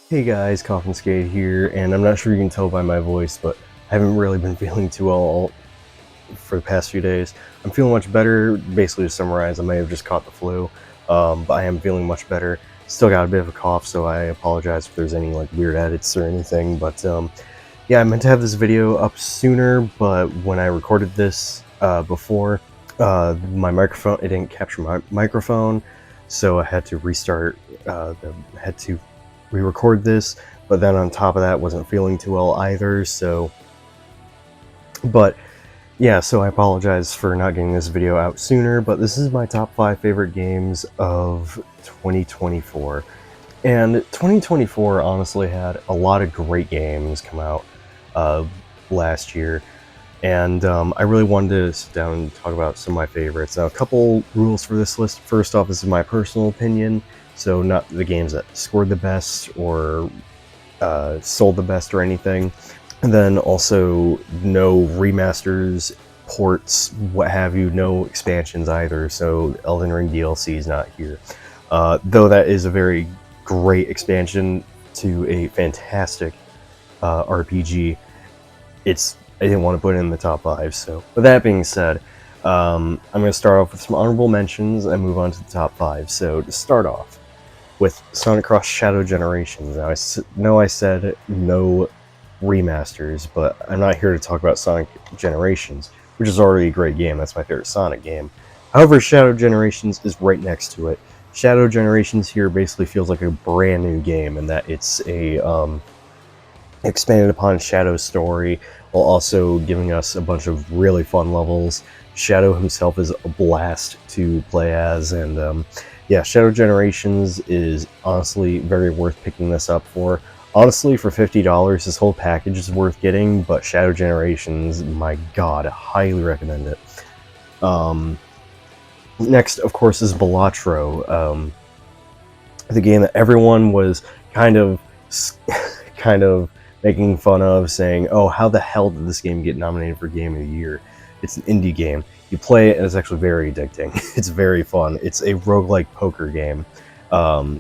Hey guys, CoffinSkate here, and I'm not sure you can tell by my voice, but I haven't really been feeling too well for the past few days. I'm feeling much better. Basically, to summarize, I may have just caught the flu, but I am feeling much better. Still got a bit of a cough, so I apologize if there's any like weird edits or anything. But yeah, I meant to have this video up sooner, but when I recorded this before, my microphone it didn't capture my microphone, so I had to restart. Had to re-record this, but then on top of that wasn't feeling too well either, so but yeah, so I apologize for not getting this video out sooner, but this is my top 5 favorite games of 2024. And 2024 honestly had a lot of great games come out last year, and I really wanted to sit down and talk about some of my favorites. Now, a couple rules for this list. First off, this is my personal opinion, so not the games that scored the best or sold the best or anything. And then also no remasters, ports, what have you, no expansions either, so Elden Ring DLC is not here. Though that is a very great expansion to a fantastic RPG, I didn't want to put it in the top 5. So with that being said, I'm going to start off with some honorable mentions and move on to the top 5. So to start off with Sonic Cross Shadow Generations. Now, I know I said no remasters, but I'm not here to talk about Sonic Generations, which is already a great game. That's my favorite Sonic game. However, Shadow Generations is right next to it. Shadow Generations here basically feels like a brand new game in that it's a expanded upon Shadow's story while also giving us a bunch of really fun levels. Shadow himself is a blast to play as, and yeah, Shadow Generations is honestly very worth picking this up for. Honestly, for $50, this whole package is worth getting, but Shadow Generations, my god, I highly recommend it. Next, of course, is Balatro, the game that everyone was kind of making fun of, saying, oh, how the hell did this game get nominated for Game of the Year? It's an indie game. You play it and it's actually very addicting. It's very fun. It's a roguelike poker game.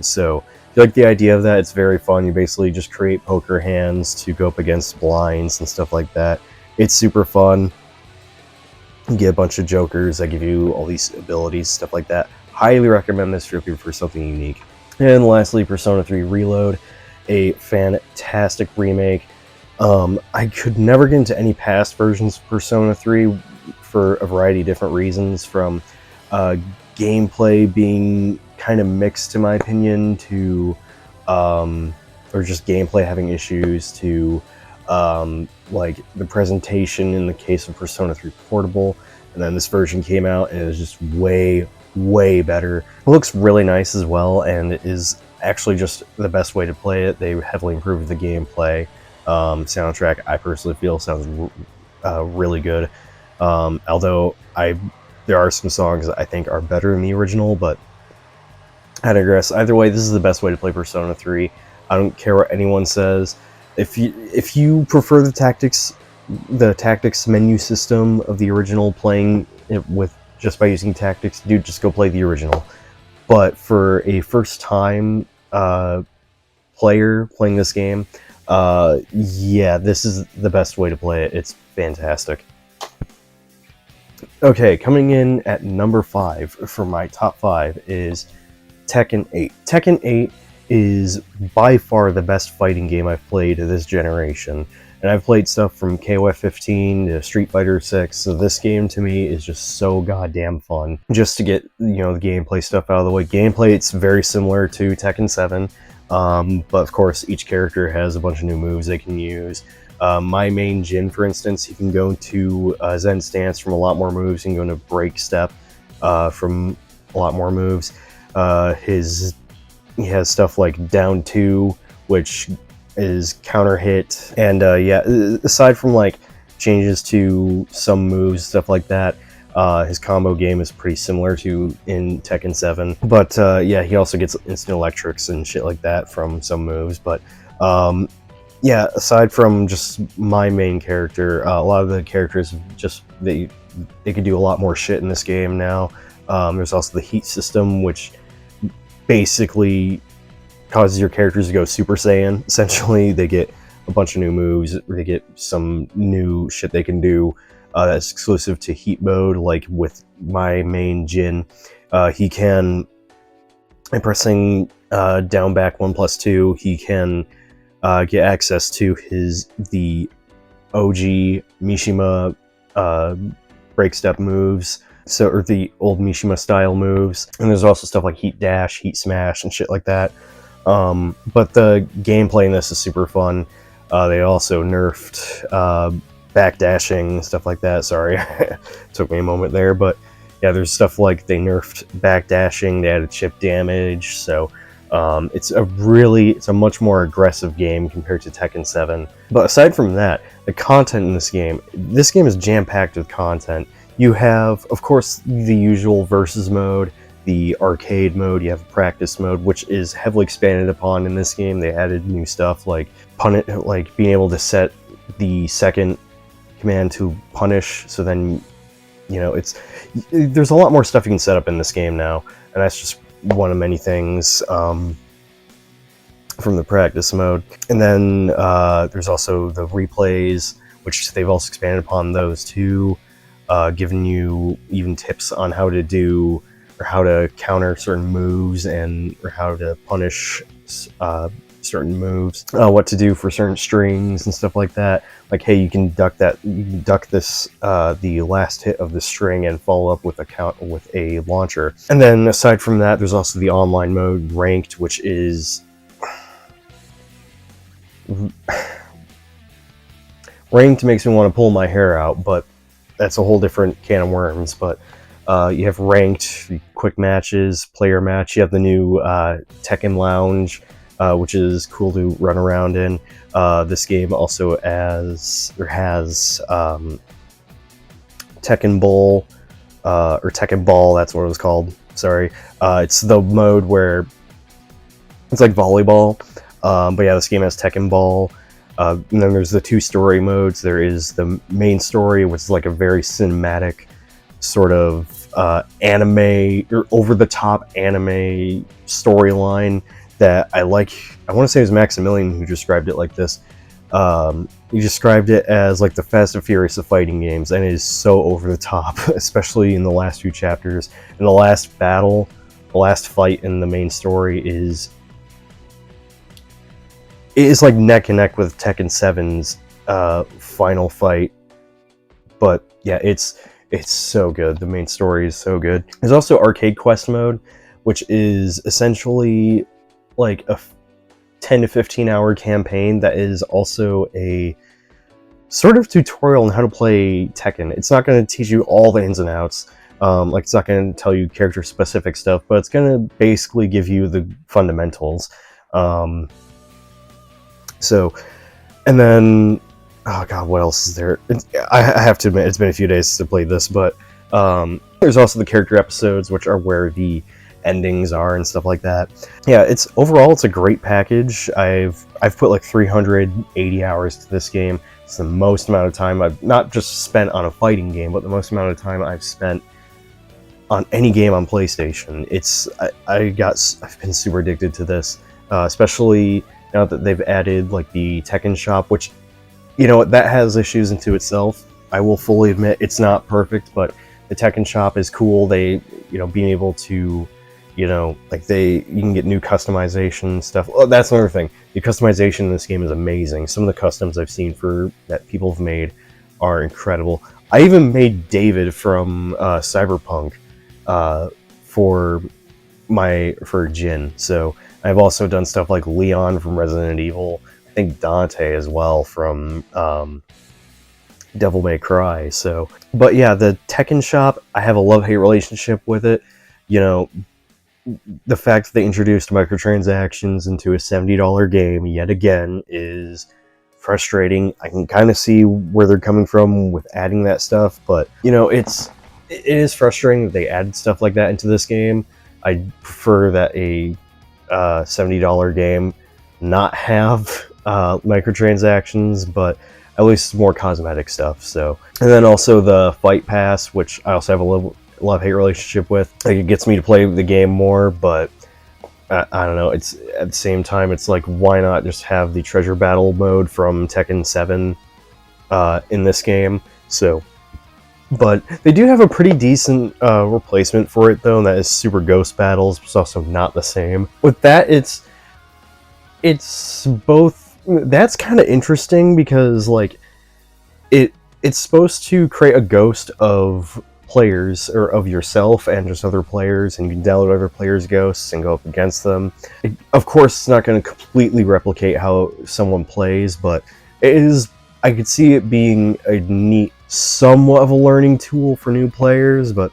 So if you like the idea of that, it's very fun. You basically just create poker hands to go up against blinds and stuff like that. It's super fun. You get a bunch of jokers that give you all these abilities, stuff like that. Highly recommend this if you're looking for something unique. And lastly, Persona 3 Reload, a fantastic remake. I could never get into any past versions of Persona 3 for a variety of different reasons, from gameplay being kind of mixed, in my opinion, to or just gameplay having issues, to like the presentation in the case of Persona 3 Portable. And then this version came out and it was just way better. It looks really nice as well, and it is actually just the best way to play it. They heavily improved the gameplay. Soundtrack, I personally feel, sounds really good. Although there are some songs that I think are better than the original, but I digress. Either way, this is the best way to play Persona 3. I don't care what anyone says. If you prefer the tactics menu system of the original, playing it with just by using tactics, dude, just go play the original. But for a first time player playing this game, yeah, this is the best way to play it. It's fantastic. Okay, coming in at number 5 for my top 5 is Tekken 8. Tekken 8 is by far the best fighting game I've played this generation. And I've played stuff from KOF 15 to Street Fighter 6, so this game to me is just so goddamn fun. Just to get, the gameplay stuff out of the way. Gameplay, it's very similar to Tekken 7, but of course each character has a bunch of new moves they can use. My main Jin, for instance, he can go to Zen Stance from a lot more moves, he can go into Break Step from a lot more moves. He has stuff like Down 2, which is counter hit, and yeah, aside from like changes to some moves, stuff like that, his combo game is pretty similar to in Tekken 7. But yeah, he also gets instant electrics and shit like that from some moves. But yeah, aside from just my main character, a lot of the characters just they can do a lot more shit in this game now. There's also the heat system, which basically causes your characters to go Super Saiyan. Essentially, they get a bunch of new moves. They get some new shit they can do that's exclusive to Heat mode. Like with my main Jin, he can, by pressing down back 1+2, he can get access to the OG Mishima break step moves, or the old Mishima style moves. And there's also stuff like Heat Dash, Heat Smash, and shit like that. But the gameplay in this is super fun. They also nerfed backdashing, stuff like that. Sorry, took me a moment there, but yeah, there's stuff like they nerfed backdashing, they added chip damage, so it's a much more aggressive game compared to Tekken 7. But aside from that, the content in this game is jam-packed with content. You have, of course, the usual versus mode, the arcade mode, you have practice mode, which is heavily expanded upon in this game. They added new stuff like being able to set the second command to punish, so then, you know, there's a lot more stuff you can set up in this game now, and that's just one of many things from the practice mode. And then there's also the replays, which they've also expanded upon those too, giving you even tips on how to do or how to counter certain moves or how to punish certain moves, what to do for certain strings and stuff like that. Like, hey, you can duck this the last hit of the string and follow up with a launcher. And then aside from that, there's also the online mode, ranked, which is ranked makes me want to pull my hair out, but that's a whole different can of worms. But you have ranked, quick matches, player match. You have the new Tekken Lounge, which is cool to run around in. This game also has Tekken Bowl, or Tekken Ball, that's what it was called. Sorry. It's the mode where it's like volleyball. But yeah, this game has Tekken Ball. And then there's the two story modes. There is the main story, which is like a very cinematic sort of anime, or over-the-top anime storyline that I like. I want to say it was Maximilian who described it like this. He described it as like the Fast and Furious of fighting games, and it is so over the top, especially in the last few chapters. And the last battle, the last fight in the main story is like neck and neck with Tekken 7's final fight. But yeah, it's so good. The main story is so good. There's also Arcade Quest mode, which is essentially like a 10 to 15 hour campaign that is also a sort of tutorial on how to play Tekken. It's not going to teach you all the ins and outs. Like, it's not going to tell you character specific stuff, but it's going to basically give you the fundamentals. So, and then, oh god, what else is there? I have to admit, it's been a few days since I played this, but there's also the character episodes, which are where the endings are and stuff like that. Yeah, overall it's a great package. I've put like 380 hours to this game. It's the most amount of time I've not just spent on a fighting game, but the most amount of time I've spent on any game on PlayStation. I've been super addicted to this, especially now that they've added like the Tekken shop, which, you know, that has issues into itself. I will fully admit it's not perfect, but the Tekken shop is cool. They, you know, being able to, you know, like you can get new customization stuff. Oh, that's another thing. The customization in this game is amazing. Some of the customs I've seen that people have made are incredible. I even made David from Cyberpunk for Jin. So I've also done stuff like Leon from Resident Evil. I think Dante as well from Devil May Cry. So, but yeah, the Tekken shop, I have a love-hate relationship with it. You know, the fact that they introduced microtransactions into a $70 game yet again is frustrating. I can kind of see where they're coming from with adding that stuff, but you know, it is frustrating that they added stuff like that into this game. I prefer that a $70 game not have microtransactions, but at least more cosmetic stuff. So, and then also the Fight Pass, which I also have a love-hate relationship with. Like, it gets me to play the game more, but I don't know. It's at the same time, it's like, why not just have the treasure battle mode from Tekken 7 in this game? So, but they do have a pretty decent replacement for it, though, and that is Super Ghost Battles. It's also not the same. With that, it's both. That's kind of interesting because like it's supposed to create a ghost of players or of yourself and just other players, and you can download other players' ghosts and go up against them. Of course, it's not going to completely replicate how someone plays, but it is. I could see it being a neat, somewhat of a learning tool for new players, but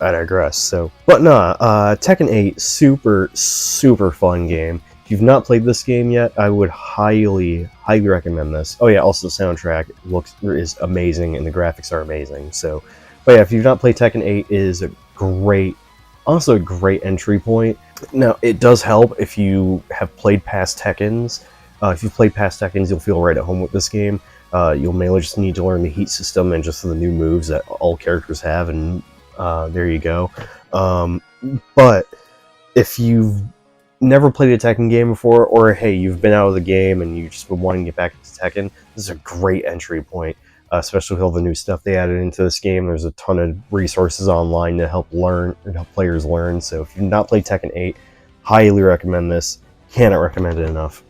I digress. So, but nah, Tekken 8, super fun game. If you've not played this game yet, I would highly recommend this. Oh yeah, also the soundtrack is amazing and the graphics are amazing. So, but yeah, if you've not played Tekken 8, is a also a great entry point. Now, it does help if you have played past Tekkens. If you've played past Tekkens, you'll feel right at home with this game. You'll mainly just need to learn the heat system and just the new moves that all characters have, and there you go. But if you've never played a Tekken game before, or hey, you've been out of the game and you've just been wanting to get back into Tekken, this is a great entry point, especially with all the new stuff they added into this game. There's a ton of resources online to help players learn. So if you've not played Tekken 8, highly recommend this. Cannot recommend it enough.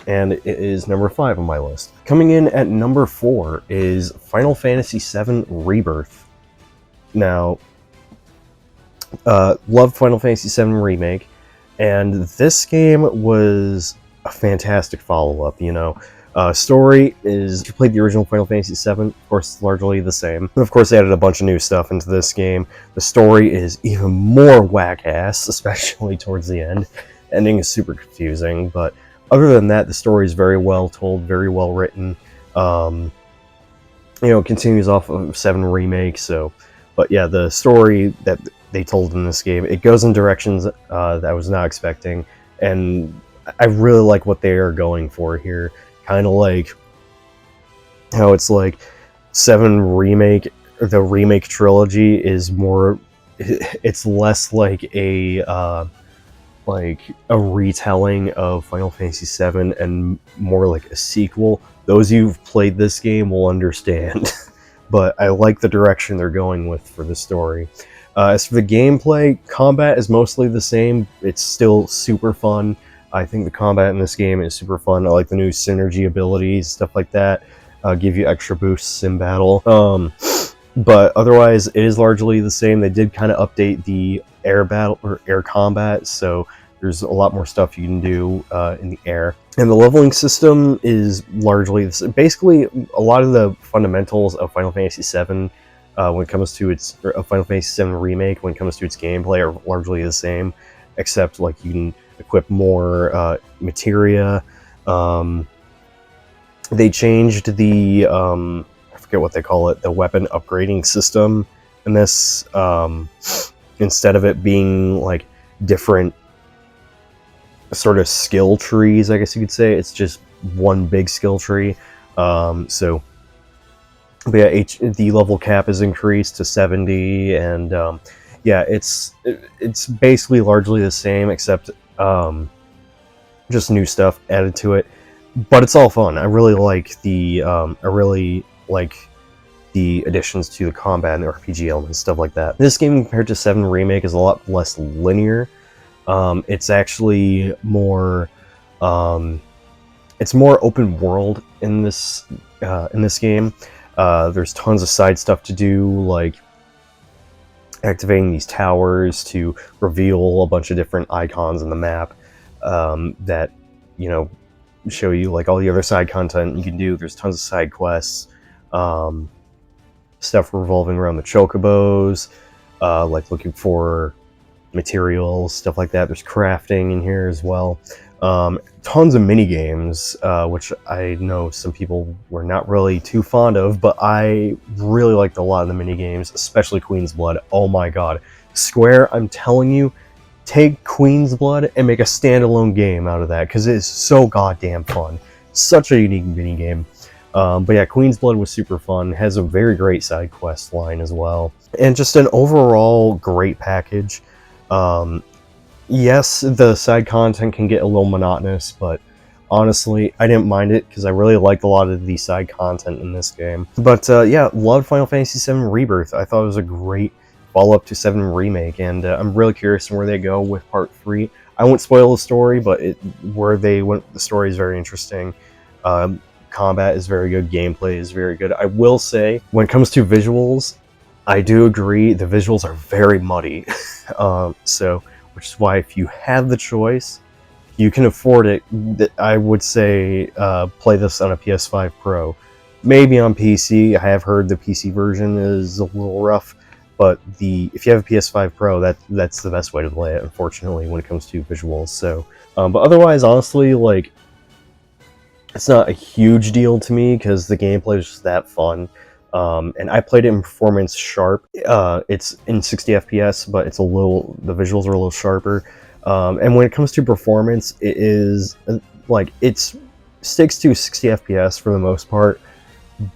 And it is number 5 on my list. Coming in at number 4 is Final Fantasy VII Rebirth. Now, loved Final Fantasy VII Remake, and this game was a fantastic follow-up, you know. Story is, if you played the original Final Fantasy VII, of course, it's largely the same. And of course, they added a bunch of new stuff into this game. The story is even more whack-ass, especially towards the end. Ending is super confusing, but other than that, the story is very well told, very well written. You know, it continues off of 7 Remake, so... But yeah, the story that they told in this game, it goes in directions that I was not expecting, and I really like what they are going for here. Kind of like how it's like 7 Remake, or the Remake trilogy is more... It's less like a retelling of Final Fantasy VII and more like a sequel. Those who've played this game will understand. But I like the direction they're going with for the story. As for the gameplay, combat is mostly the same. It's still super fun. I think the combat in this game is super fun. I like the new synergy abilities, stuff like that. Give you extra boosts in battle. But otherwise, it is largely the same. They did kind of update the air battle or air combat, so there's a lot more stuff you can do in the air. And the leveling system is largely basically a lot of the fundamentals of Final Fantasy VII when it comes to its Final Fantasy VII Remake. When it comes to its gameplay, are largely the same, except like you can equip more materia. They changed the I forget what they call it, the weapon upgrading system in this. Instead of it being like different sort of skill trees, I guess you could say, it's just one big skill tree. So, but yeah, the level cap is increased to 70, and yeah, it's basically largely the same, except just new stuff added to it. But it's all fun. I really like the additions to the combat and the RPG elements, stuff like that. This game, compared to 7 Remake, is a lot less linear. It's actually more, it's more open world in this game. There's tons of side stuff to do, like activating these towers to reveal a bunch of different icons in the map that, you know, show you like all the other side content you can do. There's tons of side quests, stuff revolving around the chocobos, like looking for materials, stuff like that. There's crafting in here as well. Tons of mini games, which I know some people were not really too fond of, but I really liked a lot of the mini games, especially Queen's Blood. Oh my god, Square, I'm telling you, take Queen's Blood and make a standalone game out of that, because it is so goddamn fun. Such a unique mini game. But yeah, Queen's Blood was super fun. Has a very great side quest line as well, and just an overall great package. Yes, the side content can get a little monotonous, but honestly, I didn't mind it because I really liked a lot of the side content in this game. But yeah, loved Final Fantasy VII Rebirth. I thought it was a great follow-up to 7 Remake, and I'm really curious where they go with Part 3. I won't spoil the story, but where they went, the story is very interesting. Combat is very good, gameplay is very good. I will say, when it comes to visuals, I do agree the visuals are very muddy. Which is why if you have the choice, you can afford it, I would say play this on a PS5 Pro. Maybe on PC. I have heard the PC version is a little rough, but if you have a PS5 Pro, that's the best way to play it, unfortunately, when it comes to visuals. So, but otherwise, honestly, like, it's not a huge deal to me because the gameplay is just that fun. And I played it in performance sharp. It's in 60 FPS, but the visuals are a little sharper. And when it comes to performance, it is like sticks to 60 FPS for the most part,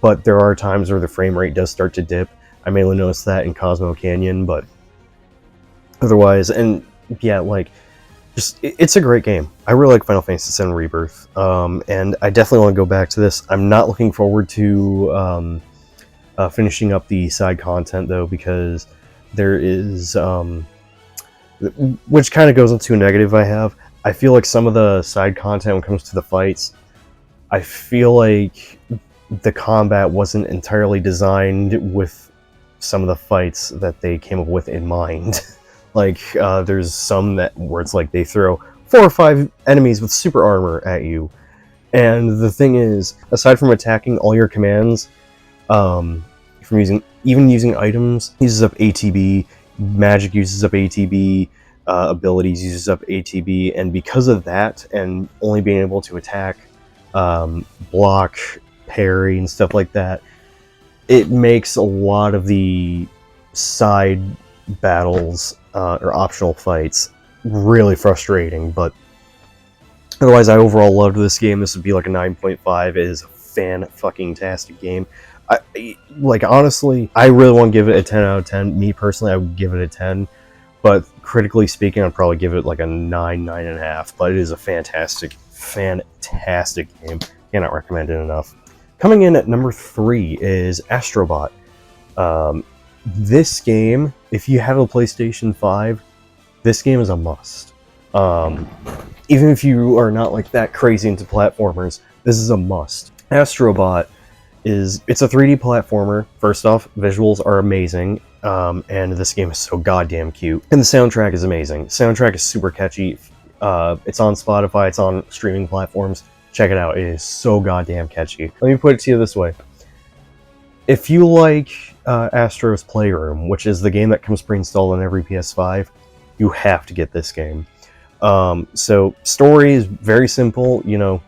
but there are times where the frame rate does start to dip. I mainly noticed that in Cosmo Canyon, but otherwise, and yeah, like, it's a great game. I really like Final Fantasy VII Rebirth, and I definitely want to go back to this. I'm not looking forward to finishing up the side content though, because there is, which kind of goes into a negative I have. I feel like some of the side content when it comes to the fights, I feel like the combat wasn't entirely designed with some of the fights that they came up with in mind. Like, there's some where it's like they throw 4 or 5 enemies with super armor at you, and the thing is, aside from attacking, all your commands, from using items, uses up ATB, magic uses up ATB, abilities uses up ATB, and because of that, and only being able to attack, block, parry, and stuff like that, it makes a lot of the side battles or optional fights really frustrating. But otherwise, I overall loved this game. This would be like a 9.5. It is a fan-fucking-tastic game. Honestly, I really want to give it a 10 out of 10. Me personally, I would give it a 10. But critically speaking, I'd probably give it like a 9, 9.5. But it is a fantastic game. Cannot recommend it enough. Coming in at number 3 is Astrobot. This game, if you have a PlayStation 5, this game is a must. Even if you are not like that crazy into platformers, this is a must. Astrobot it's a 3D platformer. First off, visuals are amazing, and this game is so goddamn cute. And the soundtrack is amazing. The soundtrack is super catchy. It's on Spotify, it's on streaming platforms. Check it out, it is so goddamn catchy. Let me put it to you this way. If you like Astro's Playroom, which is the game that comes pre-installed on every PS5, you have to get this game. So, story is very simple. You know,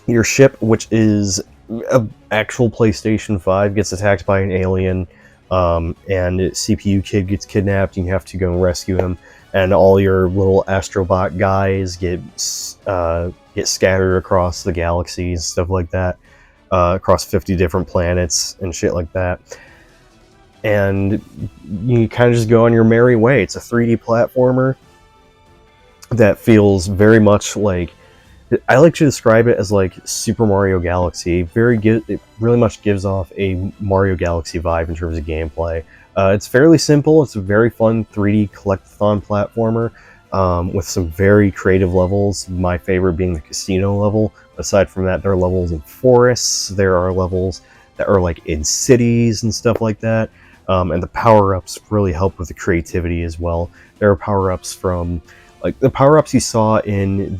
your ship, which is an actual PlayStation 5, gets attacked by an alien, and CPU kid gets kidnapped, and you have to go and rescue him. And all your little Astrobot guys get scattered across the galaxy and stuff like that, across 50 different planets and shit like that. And you kind of just go on your merry way. It's a 3D platformer that feels very much like, I like to describe it as like Super Mario Galaxy. It really much gives off a Mario Galaxy vibe in terms of gameplay. It's fairly simple. It's a very fun 3D collectathon platformer with some very creative levels. My favorite being the casino level. Aside from that, there are levels in forests. There are levels that are like in cities and stuff like that. And the power-ups really help with the creativity as well. There are power-ups from, like, the power-ups you saw in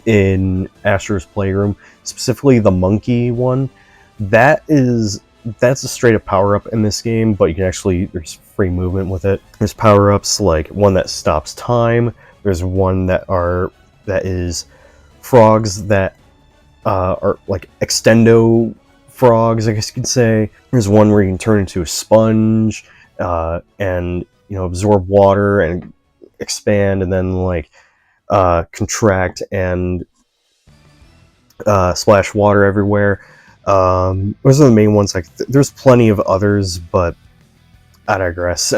in Astro's Playroom, specifically the monkey one. That's a straight-up power-up in this game, but you can there's free movement with it. There's power-ups like one that stops time. There's one that is frogs that are like extendo frogs, I guess you could say. There's one where you can turn into a sponge and absorb water and expand, and then like contract and splash water everywhere. Those are the main ones. Like, there's plenty of others, but I digress.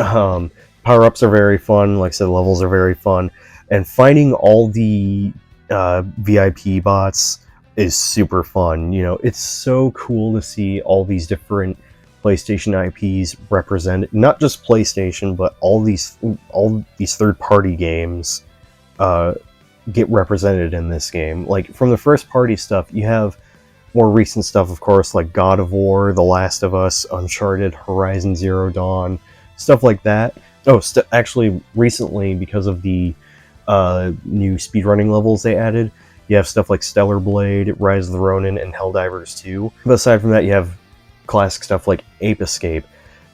Power-ups are very fun. Like I said, levels are very fun. And fighting all the VIP bots is super fun. You know, it's so cool to see all these different PlayStation IPs represented. Not just PlayStation, but all these third-party games get represented in this game. Like, from the first-party stuff, you have more recent stuff, of course, like God of War, The Last of Us, Uncharted, Horizon Zero Dawn, stuff like that. Oh, actually, recently, because of the new speedrunning levels they added, you have stuff like Stellar Blade, Rise of the Ronin, and Helldivers 2. But aside from that, you have classic stuff like Ape Escape,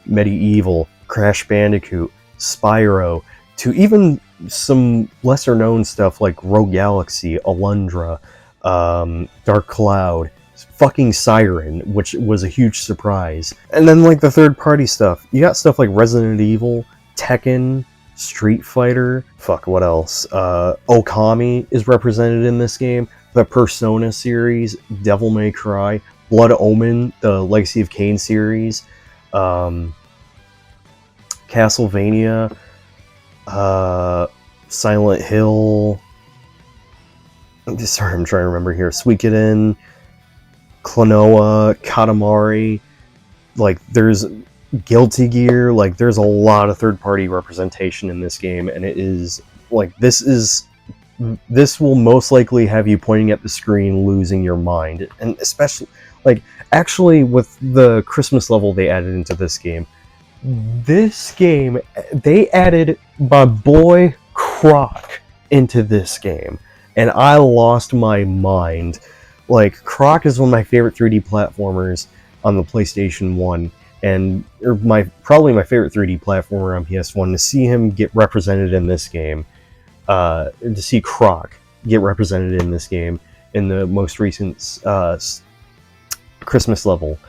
Medieval, Crash Bandicoot, Spyro, to even some lesser-known stuff like Rogue Galaxy, Alundra, Dark Cloud, fucking Siren, which was a huge surprise. And then, like, the third-party stuff. You got stuff like Resident Evil, Tekken, Street Fighter, fuck, what else? Okami is represented in this game. The Persona series, Devil May Cry, Blood Omen, the Legacy of Kain series, Castlevania, Silent Hill. Sorry, I'm trying to remember here. Suikoden, Klonoa, Katamari. Like, there's Guilty Gear. Like, there's a lot of third-party representation in this game, and it is like, this will most likely have you pointing at the screen, losing your mind. And especially, like, actually, with the Christmas level they added into this game, they added my boy Croc into this game, and I lost my mind. Like, Croc is one of my favorite 3D platformers on the PlayStation 1, and probably my favorite 3D platformer on PS1. To see him get represented in this game, to see Croc get represented in this game in the most recent Christmas level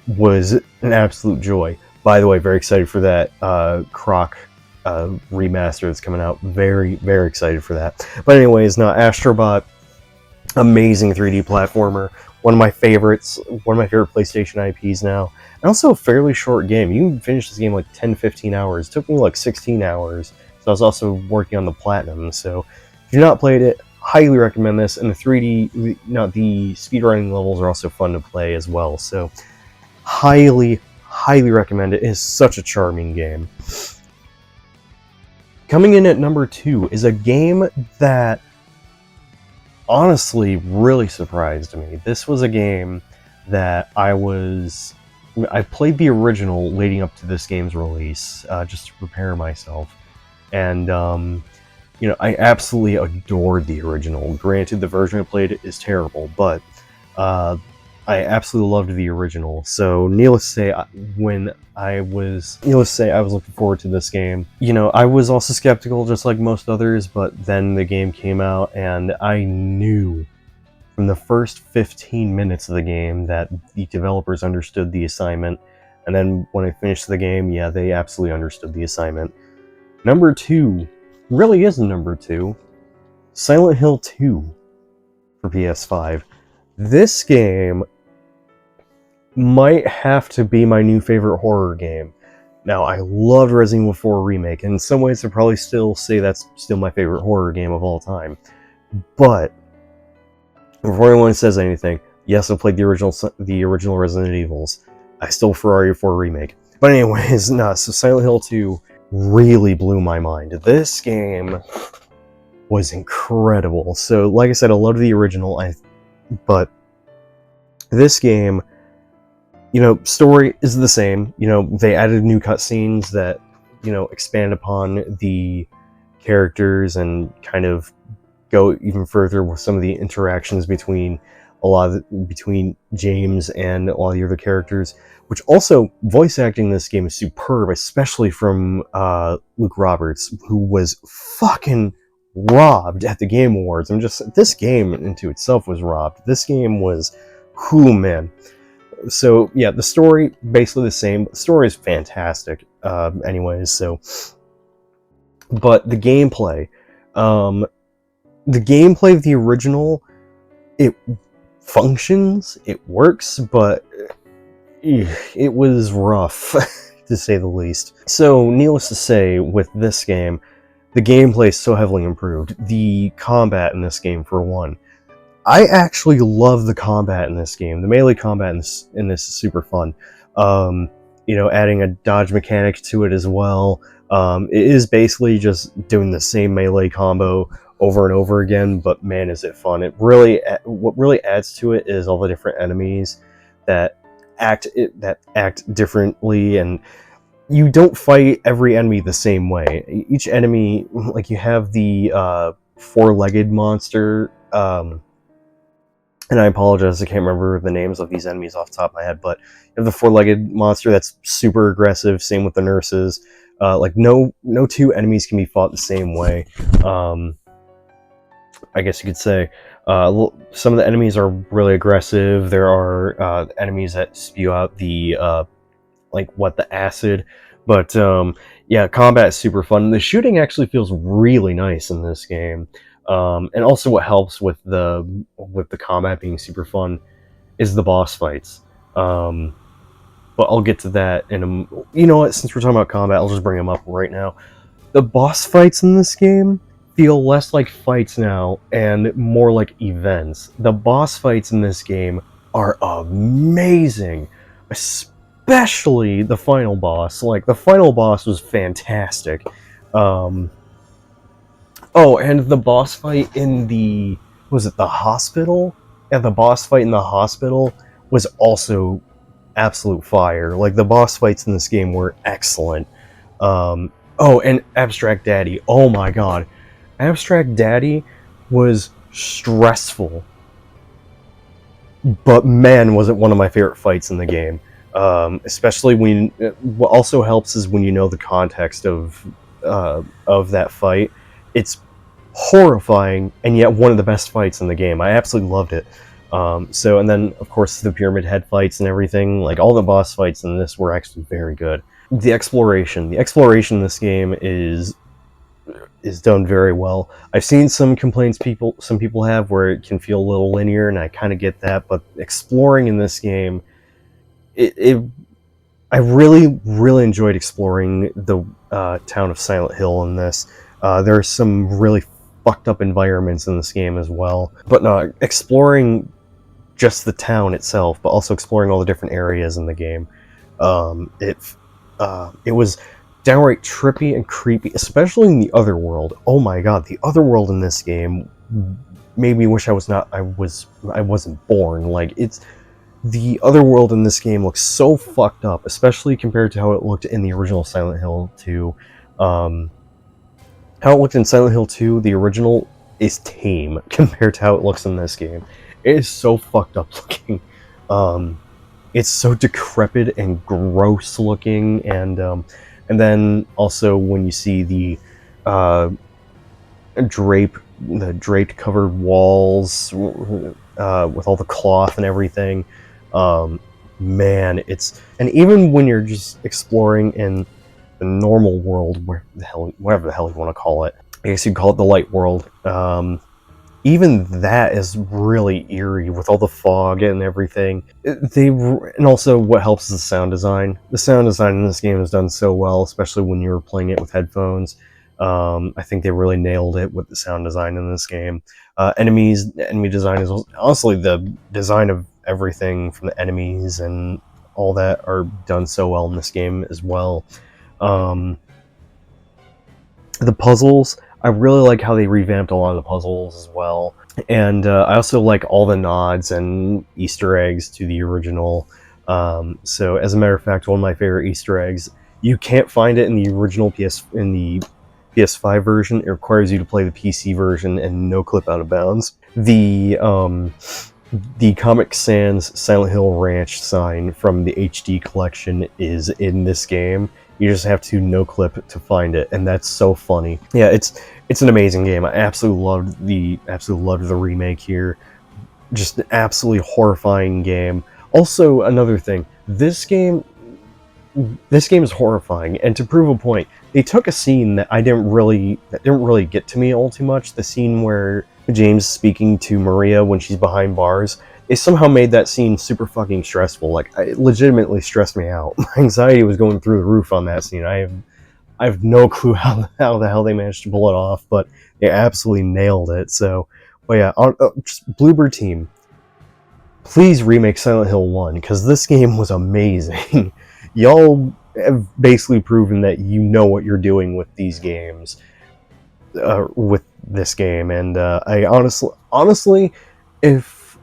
was an absolute joy. By the way, very excited for that Croc remaster that's coming out. Very, very excited for that. But anyways, now Astrobot, amazing 3D platformer. One of my favorites. One of my favorite PlayStation IPs now. And also a fairly short game. You can finish this game like 10-15 hours. It took me like 16 hours. So I was also working on the platinum. So if you've not played it, highly recommend this. And the speedrunning levels are also fun to play as well. So highly recommend it. It is such a charming game. Coming in at number 2 is a game that honestly really surprised me. This was a game that I played the original leading up to this game's release, just to prepare myself. And, you know, I absolutely adored the original. Granted, the version I played is terrible, but I absolutely loved the original. So, needless to say, I was looking forward to this game. You know, I was also skeptical, just like most others, but then the game came out, and I knew from the first 15 minutes of the game that the developers understood the assignment. And then when I finished the game, yeah, they absolutely understood the assignment. Number 2 really is number 2. Silent Hill 2 for PS5. This game might have to be my new favorite horror game. Now, I loved Resident Evil 4 Remake, and in some ways I'd probably still say that's still my favorite horror game of all time. But before anyone says anything, yes, I played the original Resident Evils. I still Ferrari 4 Remake. But anyways, so Silent Hill 2 really blew my mind. This game was incredible. So, like I said, I loved the original, but this game, you know, story is the same. You know, they added new cutscenes that, you know, expand upon the characters and kind of go even further with some of the interactions between James and a lot of the other characters. Which also, voice acting in this game is superb, especially from Luke Roberts, who was fucking robbed at the Game Awards. This game into itself was robbed. This game was, man. So, yeah, the story, basically the same. The story is fantastic, anyways, so. But the gameplay of the original, it functions, it works, but it was rough, to say the least. So, needless to say, with this game, the gameplay is so heavily improved. The combat in this game, for one. I actually love the combat in this game. The melee combat in this is super fun. Adding a dodge mechanic to it as well. It is basically just doing the same melee combo over and over again, but man, is it fun. What really adds to it is all the different enemies that act differently, and you don't fight every enemy the same way. Each enemy, like you have the four-legged monster, and I apologize, I can't remember the names of these enemies off the top of my head, but you have the four-legged monster that's super aggressive, same with the nurses. No two enemies can be fought the same way. I guess you could say. Some of the enemies are really aggressive. There are enemies that spew out the acid. But yeah, combat is super fun. The shooting actually feels really nice in this game. And also what helps with the combat being super fun is the boss fights. But I'll get to that in a... You know what, since we're talking about combat, I'll just bring them up right now. The boss fights in this game feel less like fights now and more like events. The boss fights in this game are amazing, especially the final boss. Like, the final boss was fantastic. Oh, and the boss fight in the... Was it the hospital? Yeah, the boss fight in the hospital was also absolute fire. Like, the boss fights in this game were excellent. Oh, and Abstract Daddy. Oh my god. Abstract Daddy was stressful. But man, was it one of my favorite fights in the game. Especially when... What also helps is when you know the context of that fight. It's horrifying, and yet one of the best fights in the game. I absolutely loved it. And then, of course, the Pyramid Head fights and everything. Like, all the boss fights in this were actually very good. The exploration in this game is done very well. I've seen some complaints some people have where it can feel a little linear, and I kind of get that, but exploring in this game, I really enjoyed exploring the town of Silent Hill in this. There are some really fucked up environments in this game as well, but no, exploring just the town itself, but also exploring all the different areas in the game. It was downright trippy and creepy, especially in the Otherworld. Oh my god, the Otherworld in this game made me wish I wasn't born. Like, the Otherworld in this game looks so fucked up, especially compared to how it looked in the original Silent Hill 2. How it looked in Silent Hill 2, the original, is tame compared to how it looks in this game. It is so fucked up looking. It's so decrepit and gross looking, and then also when you see the draped covered walls with all the cloth and everything, man, and even when you're just exploring in the normal world, whatever the hell you want to call it, I guess you'd call it the light world, even that is really eerie with all the fog and everything. And also what helps is the sound design. The sound design in this game is done so well, especially when you're playing it with headphones. I think they really nailed it with the sound design in this game. Enemy design is honestly the design of everything from the enemies and all that are done so well in this game as well. The puzzles, I really like how they revamped a lot of the puzzles as well. And I also like all the nods and Easter eggs to the original. So as a matter of fact, one of my favorite Easter eggs, you can't find it in the original PS5 version. It requires you to play the PC version and no clip out of bounds. The Comic Sans Silent Hill Ranch sign from the HD collection is in this game. You just have to no clip to find it, and that's so funny. Yeah, it's an amazing game. I absolutely loved the remake here. Just an absolutely horrifying game. Also, another thing, this game is horrifying, and to prove a point, they took a scene that didn't really get to me all too much. The scene where James is speaking to Maria when she's behind bars. they somehow made that scene super fucking stressful. Like, it legitimately stressed me out. My anxiety was going through the roof on that scene. I have no clue how the hell they managed to pull it off, but they absolutely nailed it. So, but yeah, just Bloober team, please remake Silent Hill 1, because this game was amazing. Y'all have basically proven that you know what you're doing with these games, with this game, and I honestly, if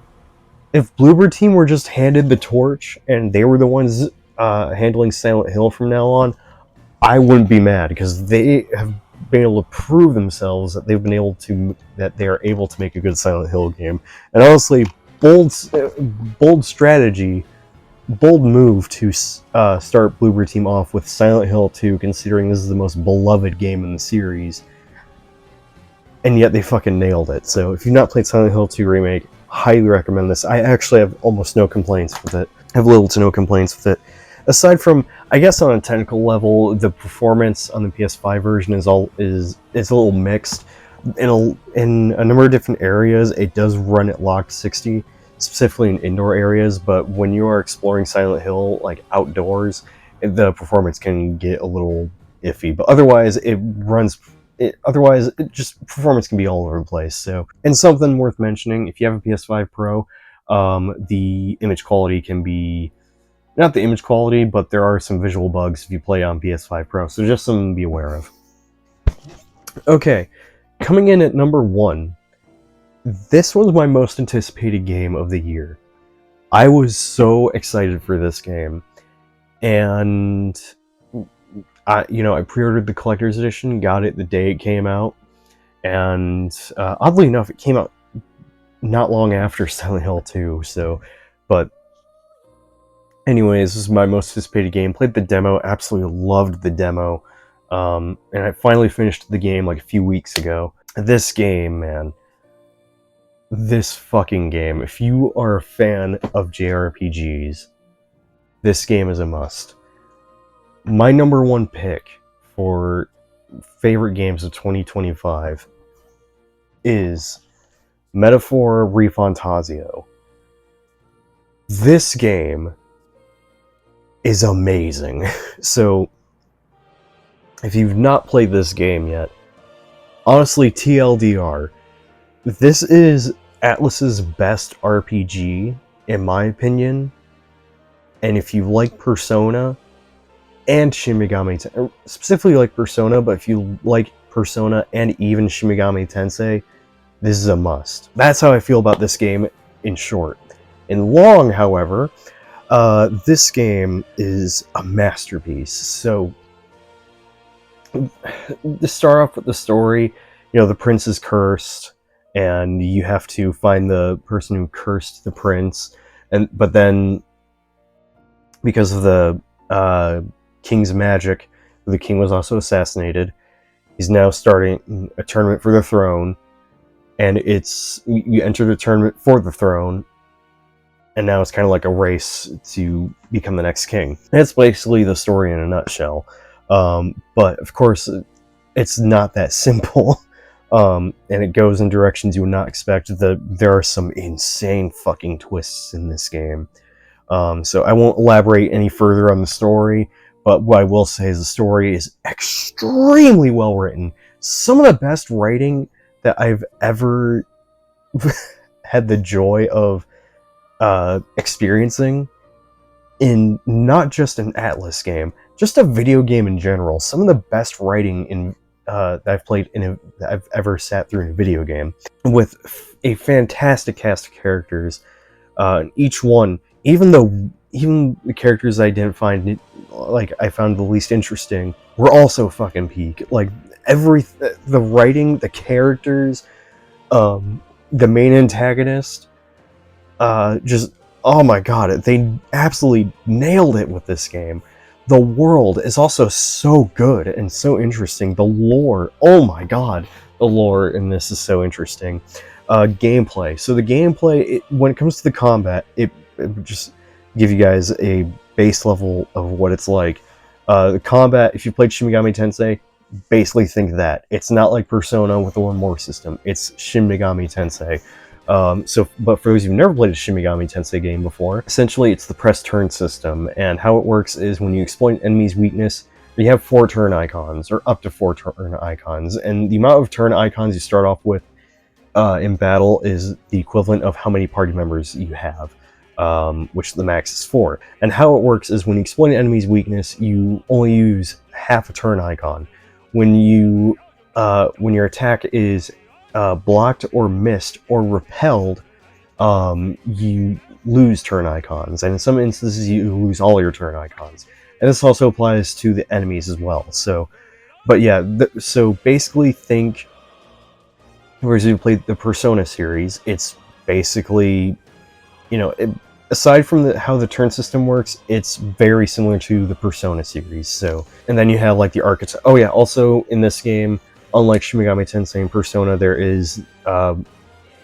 Bloober team were just handed the torch and they were the ones handling Silent Hill from now on, I wouldn't be mad, because they have been able to prove themselves that they are able to make a good Silent Hill game. And honestly, bold strategy, bold move to start Bloober team off with Silent Hill 2, considering this is the most beloved game in the series. And yet they fucking nailed it. So if you've not played Silent Hill 2 Remake, highly recommend this. I actually have almost no complaints with it. I have little to no complaints with it. Aside from, I guess on a technical level, the performance on the PS5 version is a little mixed. In a number of different areas, it does run at locked 60, specifically in indoor areas, but when you are exploring Silent Hill, like outdoors, the performance can get a little iffy. But otherwise, performance can be all over the place. So, and something worth mentioning, if you have a PS5 Pro, the image quality can be, not the image quality, but there are some visual bugs if you play on PS5 Pro, so just something to be aware of. Okay, coming in at number 1, this was my most anticipated game of the year. I was so excited for this game, and I pre-ordered the collector's edition, got it the day it came out, and oddly enough, it came out not long after Silent Hill 2, but anyways, this is my most anticipated game. Played the demo, absolutely loved the demo, and I finally finished the game like a few weeks ago. This game, man, this fucking game, if you are a fan of JRPGs, this game is a must. My number 1 pick for favorite games of 2025 is Metaphor Refantazio. This game is amazing. So, if you've not played this game yet, honestly, TLDR, this is Atlus's best RPG, in my opinion. And if you like Persona and Shin Megami, specifically like Persona, but if you like Persona and even Shin Megami Tensei, this is a must. That's how I feel about this game, in short. In long, however, this game is a masterpiece. So, to start off with the story, the prince is cursed, and you have to find the person who cursed the prince. But then, because of the king's magic, the king was also assassinated. He's now starting a tournament for the throne, and you enter the tournament for the throne, and now it's kind of like a race to become the next king. That's basically the story in a nutshell. But of course, it's not that simple, and it goes in directions you would not expect. There are some insane fucking twists in this game. So I won't elaborate any further on the story, but what I will say is the story is extremely well written. Some of the best writing that I've ever had the joy of experiencing in not just an Atlus game, just a video game in general. Some of the best writing that I've played that I've ever sat through in a video game, with a fantastic cast of characters. Each one, even the characters I didn't find I found the least interesting, were also fucking peak. Like the writing, the characters, the main antagonist, just, oh my god, they absolutely nailed it with this game. The world is also so good and so interesting. The lore, oh my god, the lore in this is so interesting. Gameplay. So the gameplay, when it comes to the combat, it just give you guys a base level of what it's like. The combat, if you played Shin Megami Tensei, basically think that. It's not like Persona with a one more system. It's Shin Megami Tensei. But for those who've never played a Shin Megami Tensei game before, essentially it's the press turn system, and how it works is when you exploit an enemy's weakness, you have 4 turn icons, or up to 4 turn icons, and the amount of turn icons you start off with in battle is the equivalent of how many party members you have, which the max is 4. And how it works is when you exploit an enemy's weakness, you only use half a turn icon. When your attack is blocked or missed or repelled, you lose turn icons, and in some instances you lose all your turn icons. And this also applies to the enemies as well. So, but yeah, so basically think, whereas you played the Persona series, it's basically, aside from how the turn system works, it's very similar to the Persona series. So, and then you have like the archetype. Oh yeah, also in this game, unlike Shin Megami Tensei and Persona, there is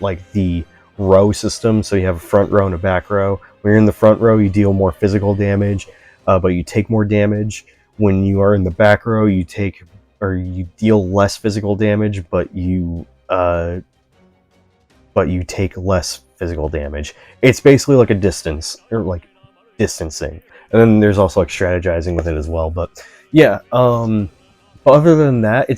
like the row system. So you have a front row and a back row. When you're in the front row, you deal more physical damage, but you take more damage. When you are in the back row, you deal less physical damage, but you take less physical damage. It's basically like a distancing. And then there's also like strategizing with it as well. But yeah, but other than that,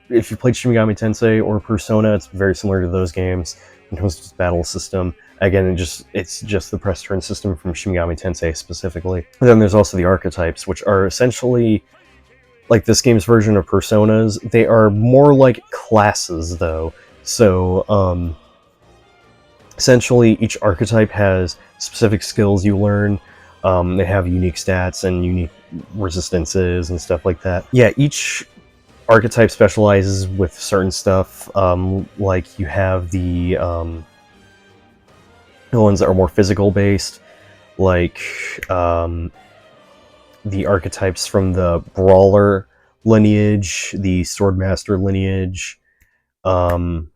if you played Shin Megami Tensei or Persona, it's very similar to those games in terms of its battle system. Again, it's just the press turn system from Shin Megami Tensei specifically. And then there's also the archetypes, which are essentially like this game's version of Personas. They are more like classes, though. So, essentially, each archetype has specific skills you learn. They have unique stats and unique resistances and stuff like that. Yeah, each archetype specializes with certain stuff. Like you have the ones that are more physical based, like the archetypes from the Brawler lineage, the Swordmaster lineage, and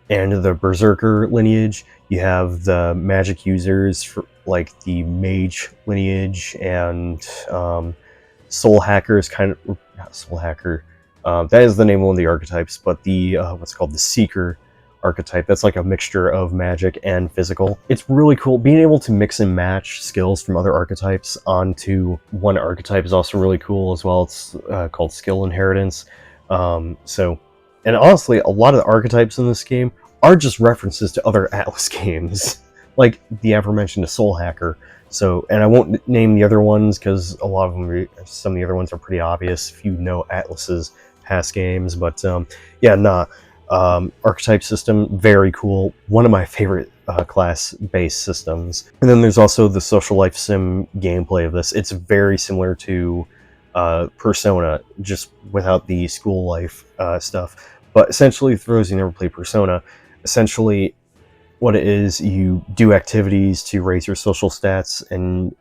the Berserker lineage. You have the magic users for like the Mage lineage, and Soul Hacker is not Soul Hacker. That is the name of one of the archetypes, but the what's called the Seeker archetype, that's like a mixture of magic and physical. It's really cool. Being able to mix and match skills from other archetypes onto one archetype is also really cool as well. It's called skill inheritance. And honestly, a lot of the archetypes in this game are just references to other Atlas games, like the aforementioned Soul Hacker. So, and I won't name the other ones because some of the other ones are pretty obvious if you know Atlas's past games. But archetype system, very cool. One of my favorite class-based systems. And then there's also the social life sim gameplay of this. It's very similar to Persona, just without the school life stuff. But essentially, for those who never played Persona, essentially what it is, you do activities to raise your social stats, and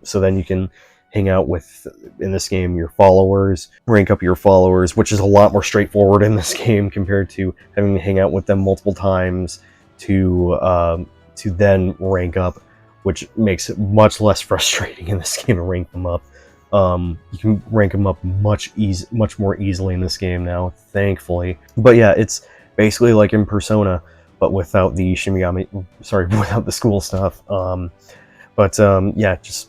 so then you can hang out with, in this game, your followers, rank up your followers, which is a lot more straightforward in this game compared to having to hang out with them multiple times to then rank up, which makes it much less frustrating in this game to rank them up. You can rank them up much more easily in this game now, thankfully. But yeah, it's basically like in Persona, but without the without the school stuff. Just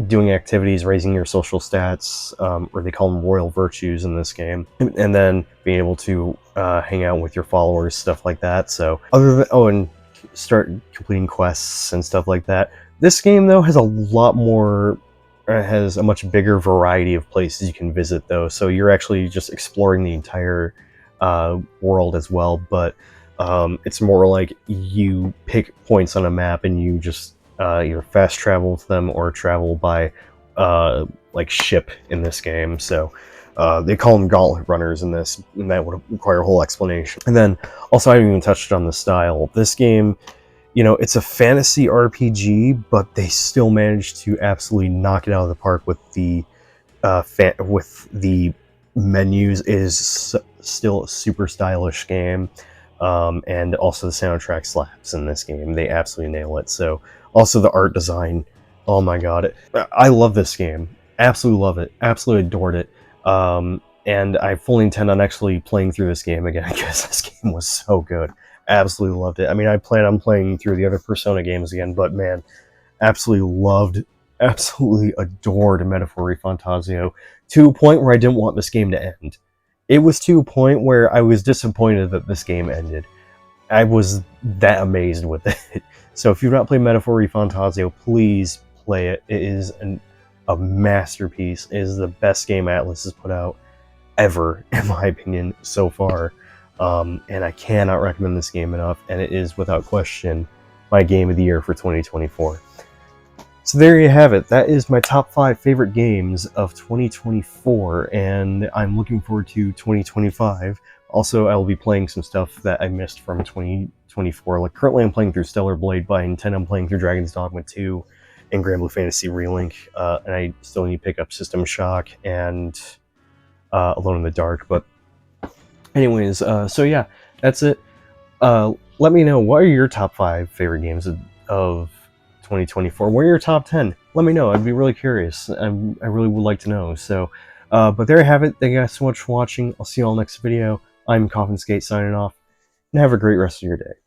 doing activities, raising your social stats, or they call them royal virtues in this game, and then being able to hang out with your followers, stuff like that. So and start completing quests and stuff like that. This game, though, has a much bigger variety of places you can visit, though. So you're actually just exploring the entire world as well. But it's more like you pick points on a map and you just either fast travel to them or travel by like ship in this game. So they call them gauntlet runners in this, and that would require a whole explanation. And then also, I haven't even touched on the style. This game, it's a fantasy RPG, but they still managed to absolutely knock it out of the park with the menus. It is still a super stylish game, and also the soundtrack slaps in this game. They absolutely nail it. So also the art design, oh my god, I love this game. Absolutely love it. Absolutely adored it. And I fully intend on actually playing through this game again because this game was so good. Absolutely loved it. I mean, I plan on playing through the other Persona games again, but man, absolutely loved, absolutely adored Metaphor Refantazio, to a point where I didn't want this game to end. It was to a point where I was disappointed that this game ended. I was that amazed with it. So if you've not played Metaphor Refantazio, please play it. It is a masterpiece. It is the best game Atlas has put out ever, in my opinion, so far. And I cannot recommend this game enough, and it is, without question, my game of the year for 2024. So there you have it. That is my top 5 favorite games of 2024, and I'm looking forward to 2025. Also, I will be playing some stuff that I missed from 2024. Like, currently I'm playing through Stellar Blade by Intent, I'm playing through Dragon's Dogma 2 and Grand Blue Fantasy Relink, and I still need to pick up System Shock and Alone in the Dark. But anyways, so yeah, that's it. Let me know, what are your top 5 favorite games of 2024? What are your top 10? Let me know. I'd be really curious. I really would like to know. So, but there you have it. Thank you guys so much for watching. I'll see you all next video. I'm CoffinSkate signing off, and have a great rest of your day.